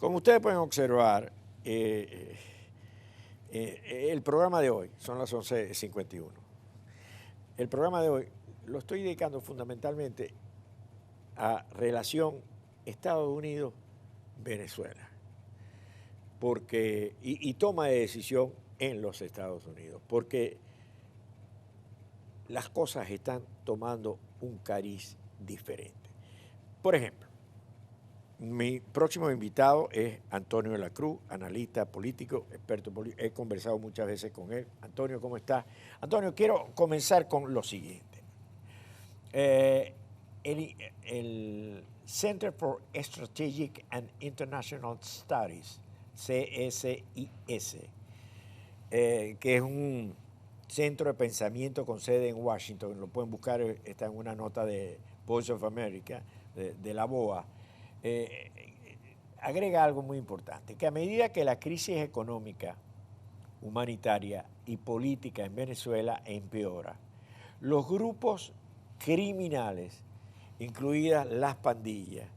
Como ustedes pueden observar, el programa de hoy, son las 11:51. El programa de hoy lo estoy dedicando fundamentalmente a relación Estados Unidos-Venezuela, porque, y toma de decisión en los Estados Unidos, porque las cosas están tomando un cariz diferente. Por ejemplo, mi próximo invitado es Antonio de la Cruz, analista político, experto político. He conversado muchas veces con él. Antonio, ¿cómo estás? Antonio, quiero comenzar con lo siguiente. El Center for Strategic and International Studies, CSIS, que es un centro de pensamiento con sede en Washington, lo pueden buscar, está en una nota de Voice of America, de la BOA, agrega algo muy importante, que a medida que la crisis económica, humanitaria y política en Venezuela empeora, los grupos criminales, incluidas las pandillas,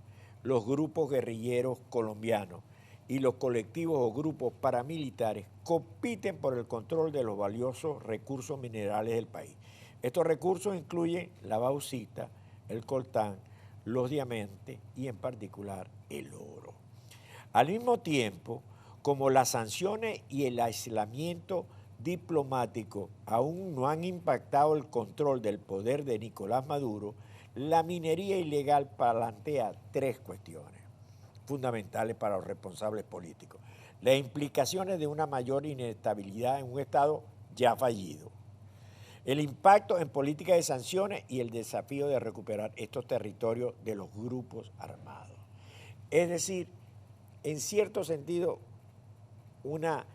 los grupos guerrilleros colombianos y los colectivos o grupos paramilitares compiten por el control de los valiosos recursos minerales del país. Estos recursos incluyen la bauxita, el coltán, los diamantes y en particular el oro. Al mismo tiempo, como las sanciones y el aislamiento diplomático aún no han impactado el control del poder de Nicolás Maduro, la minería ilegal plantea tres cuestiones fundamentales para los responsables políticos. Las implicaciones de una mayor inestabilidad en un Estado ya fallido, el impacto en política de sanciones y el desafío de recuperar estos territorios de los grupos armados. Es decir, en cierto sentido, una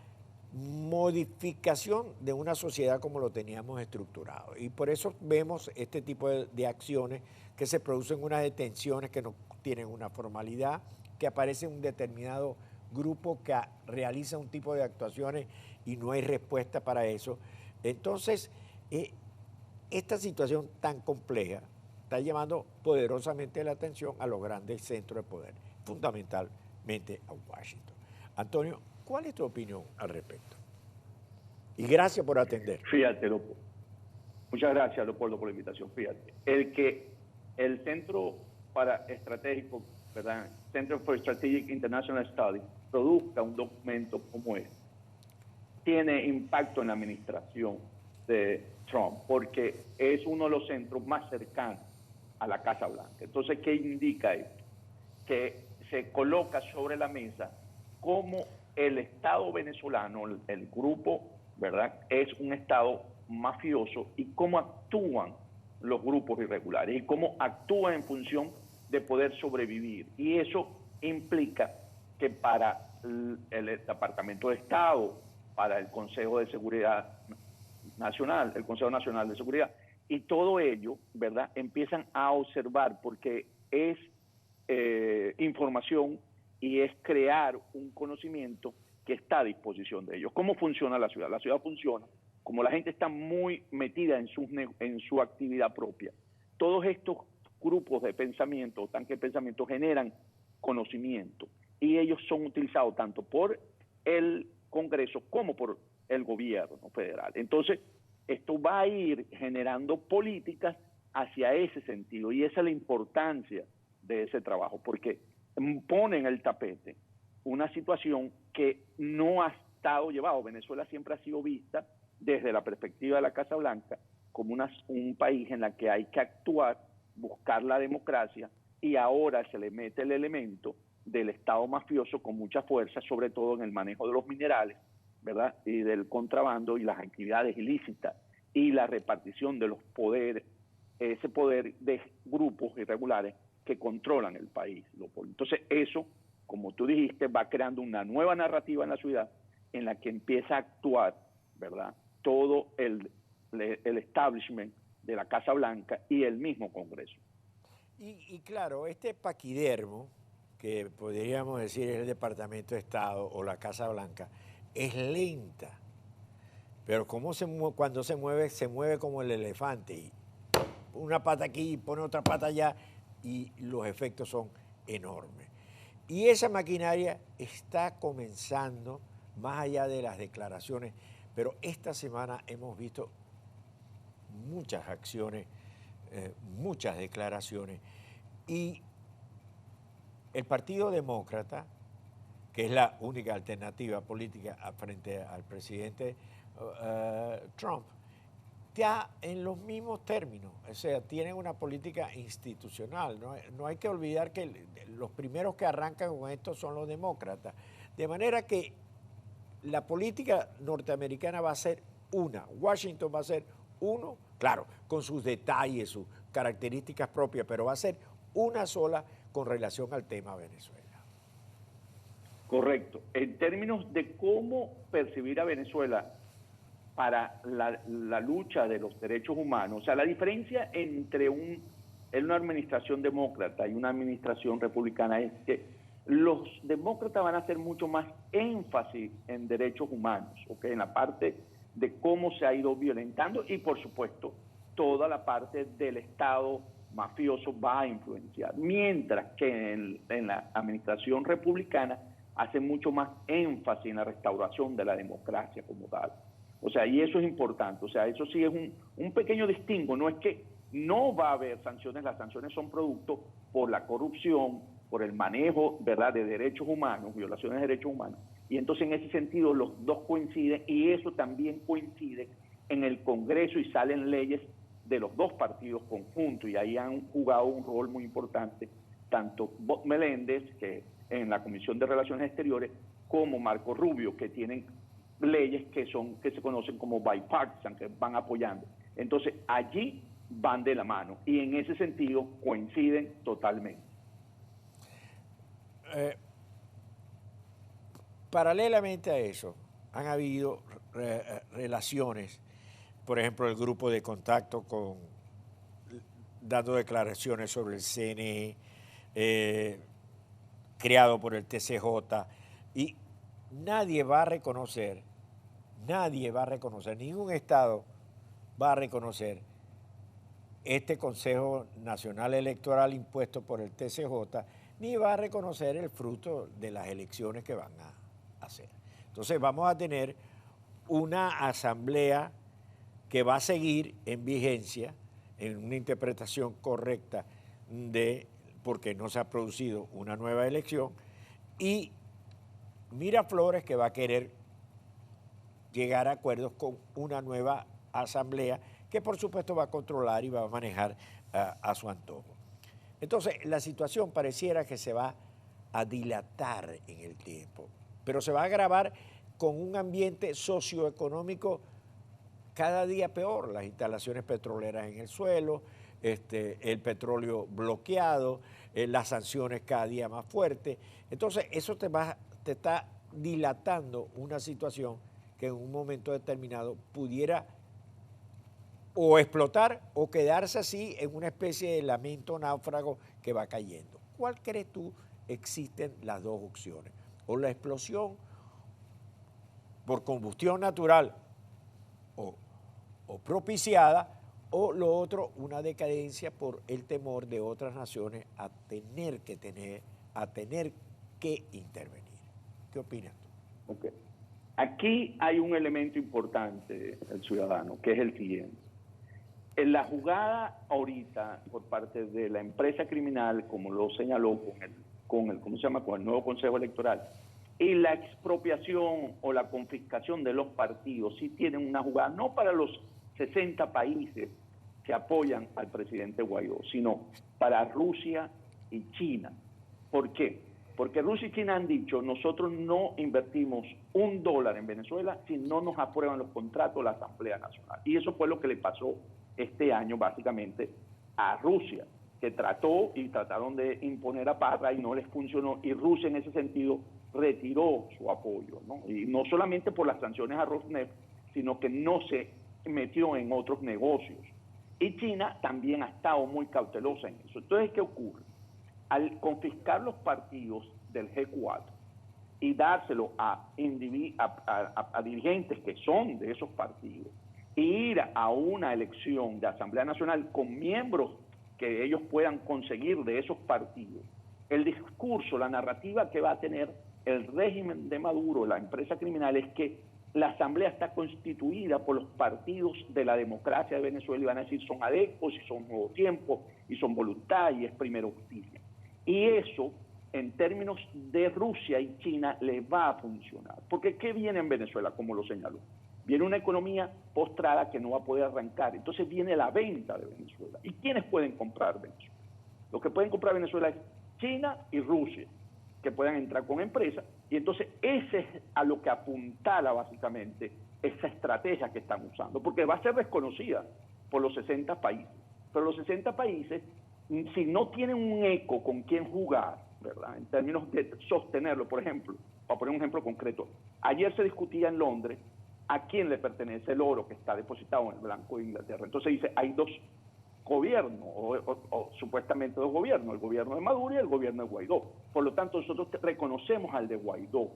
modificación de una sociedad como lo teníamos estructurado. Y por eso vemos este tipo de acciones que se producen, unas detenciones que no tienen una formalidad, que aparece un determinado grupo que realiza un tipo de actuaciones y no hay respuesta para eso. Entonces, esta situación tan compleja está llamando poderosamente la atención a los grandes centros de poder, fundamentalmente a Washington. Antonio, ¿cuál es tu opinión al respecto? Y gracias por atender. Fíjate, muchas gracias, Leopoldo, por la invitación. Fíjate, el Centro para Estratégico, ¿verdad? Center for Strategic International Studies, produzca un documento como este, tiene impacto en la administración de Trump, porque es uno de los centros más cercanos a la Casa Blanca. Entonces, ¿qué indica esto? Que se coloca sobre la mesa cómo el Estado venezolano, el grupo, ¿verdad?, es un Estado mafioso y cómo actúan los grupos irregulares y cómo actúan en función de poder sobrevivir. Y eso implica que para el Departamento de Estado, para el Consejo de Seguridad Nacional, el Consejo Nacional de Seguridad, y todo ello, ¿verdad?, empiezan a observar, porque es información y es crear un conocimiento que está a disposición de ellos. ¿Cómo funciona la ciudad? La ciudad funciona como la gente está muy metida en su actividad propia. Todos estos grupos de pensamiento, tanques de pensamiento, generan conocimiento y ellos son utilizados tanto por el Congreso como por el gobierno federal. Entonces, esto va a ir generando políticas hacia ese sentido y esa es la importancia de ese trabajo, porque pone en el tapete una situación que no ha estado llevado. Venezuela siempre ha sido vista desde la perspectiva de la Casa Blanca como un país en el que hay que actuar, buscar la democracia, y ahora se le mete el elemento del Estado mafioso con mucha fuerza, sobre todo en el manejo de los minerales, ¿verdad?, y del contrabando y las actividades ilícitas y la repartición de los poderes, ese poder de grupos irregulares que controlan el país. Entonces eso, como tú dijiste, va creando una nueva narrativa en la ciudad en la que empieza a actuar, ¿verdad?, todo el establishment de la Casa Blanca y el mismo Congreso. Y claro, este paquidermo, que podríamos decir es el Departamento de Estado o la Casa Blanca, es lenta, pero cuando se mueve como el elefante, y una pata aquí y pone otra pata allá, y los efectos son enormes. Y esa maquinaria está comenzando, más allá de las declaraciones, pero esta semana hemos visto muchas acciones, muchas declaraciones, y el Partido Demócrata, que es la única alternativa política frente al presidente Trump, está en los mismos términos, o sea, tienen una política institucional. No hay que olvidar que los primeros que arrancan con esto son los demócratas. De manera que la política norteamericana va a ser una, Washington va a ser uno, claro, con sus detalles, sus características propias, pero va a ser una sola con relación al tema Venezuela. Correcto. En términos de cómo percibir a Venezuela para la lucha de los derechos humanos, o sea, la diferencia entre una administración demócrata y una administración republicana es que los demócratas van a hacer mucho más énfasis en derechos humanos, ¿ok? En la parte de cómo se ha ido violentando y, por supuesto, toda la parte del Estado mafioso va a influenciar, mientras que en la administración republicana hace mucho más énfasis en la restauración de la democracia como tal. O sea, y eso es importante, o sea, eso sí es un pequeño distingo, no es que no va a haber sanciones, las sanciones son producto por la corrupción, por el manejo, ¿verdad?, de derechos humanos, violaciones de derechos humanos, y entonces en ese sentido los dos coinciden, y eso también coincide en el Congreso y salen leyes de los dos partidos conjuntos, y ahí han jugado un rol muy importante, tanto Bob Meléndez, que en la Comisión de Relaciones Exteriores, como Marco Rubio, que tienen leyes que se conocen como bipartisan, que van apoyando. Entonces, allí van de la mano y en ese sentido coinciden totalmente. Paralelamente a eso, han habido relaciones, por ejemplo, el grupo de contacto dando declaraciones sobre el CNE, creado por el TCJ, y nadie va a reconocer, ningún Estado va a reconocer este Consejo Nacional Electoral impuesto por el TCJ, ni va a reconocer el fruto de las elecciones que van a hacer. Entonces vamos a tener una asamblea que va a seguir en vigencia, en una interpretación correcta porque no se ha producido una nueva elección, y Miraflores que va a querer llegar a acuerdos con una nueva asamblea que por supuesto va a controlar y va a manejar a su antojo. Entonces la situación pareciera que se va a dilatar en el tiempo, pero se va a agravar con un ambiente socioeconómico cada día peor, las instalaciones petroleras en el suelo, el petróleo bloqueado, las sanciones cada día más fuertes. Entonces eso te está dilatando una situación que en un momento determinado pudiera o explotar o quedarse así en una especie de lamento náufrago que va cayendo. ¿Cuál crees tú existen las dos opciones? O la explosión por combustión natural o propiciada, o lo otro, una decadencia por el temor de otras naciones a tener que intervenir. ¿Qué opinas tú? Okay. Aquí hay un elemento importante, el ciudadano, que es el siguiente. En la jugada ahorita por parte de la empresa criminal, como lo señaló con el nuevo Consejo Electoral, y la expropiación o la confiscación de los partidos, sí tienen una jugada no para los 60 países que apoyan al presidente Guaidó, sino para Rusia y China. ¿Por qué? Porque Rusia y China han dicho, nosotros no invertimos $1 en Venezuela si no nos aprueban los contratos de la Asamblea Nacional. Y eso fue lo que le pasó este año básicamente a Rusia, que trataron de imponer a Parra y no les funcionó, y Rusia en ese sentido retiró su apoyo, ¿no? Y no solamente por las sanciones a Rosneft, sino que no se metió en otros negocios. Y China también ha estado muy cautelosa en eso. Entonces, ¿qué ocurre? Al confiscar los partidos del G4 y dárselo a dirigentes que son de esos partidos, e ir a una elección de Asamblea Nacional con miembros que ellos puedan conseguir de esos partidos, el discurso, la narrativa que va a tener el régimen de Maduro, la empresa criminal, es que la asamblea está constituida por los partidos de la democracia de Venezuela y van a decir son adeptos y son Nuevo Tiempo y son Voluntad y es Primero Justicia. Y eso, en términos de Rusia y China, le va a funcionar. Porque ¿qué viene en Venezuela, como lo señaló? Viene una economía postrada que no va a poder arrancar. Entonces viene la venta de Venezuela. ¿Y quiénes pueden comprar Venezuela? Los que pueden comprar Venezuela es China y Rusia, que puedan entrar con empresas. Y entonces ese es a lo que apuntala básicamente esa estrategia que están usando. Porque va a ser desconocida por los 60 países. Pero los 60 países, si no tienen un eco con quien jugar, ¿verdad? En términos de sostenerlo, por ejemplo, para poner un ejemplo concreto, ayer se discutía en Londres a quién le pertenece el oro que está depositado en el Banco de Inglaterra. Entonces dice, hay dos gobiernos, o supuestamente dos gobiernos, el gobierno de Maduro y el gobierno de Guaidó. Por lo tanto, nosotros reconocemos al de Guaidó.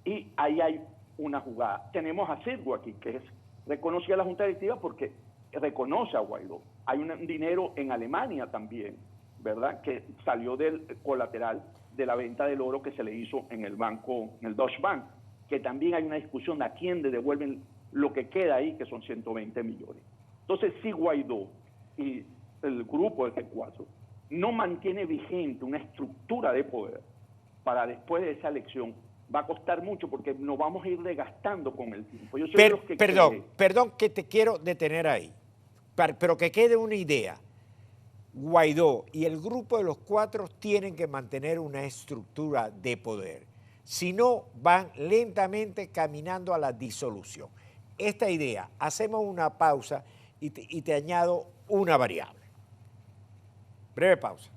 Y ahí hay una jugada. Tenemos a Citgo aquí, que es reconocida a la Junta Directiva porque reconoce a Guaidó. Hay un dinero en Alemania también, ¿verdad?, que salió del colateral de la venta del oro que se le hizo en el banco, en el Deutsche Bank, que también hay una discusión de a quién le devuelven lo que queda ahí, que son 120 millones. Entonces, si Guaidó y el grupo de G4 no mantiene vigente una estructura de poder para después de esa elección, va a costar mucho porque nos vamos a ir desgastando con el tiempo. Yo soy de los que perdón que te quiero detener ahí, pero que quede una idea. Guaidó y el grupo de los 4 tienen que mantener una estructura de poder. Si no, van lentamente caminando a la disolución. Esta idea, hacemos una pausa y te añado una variable. Breve pausa.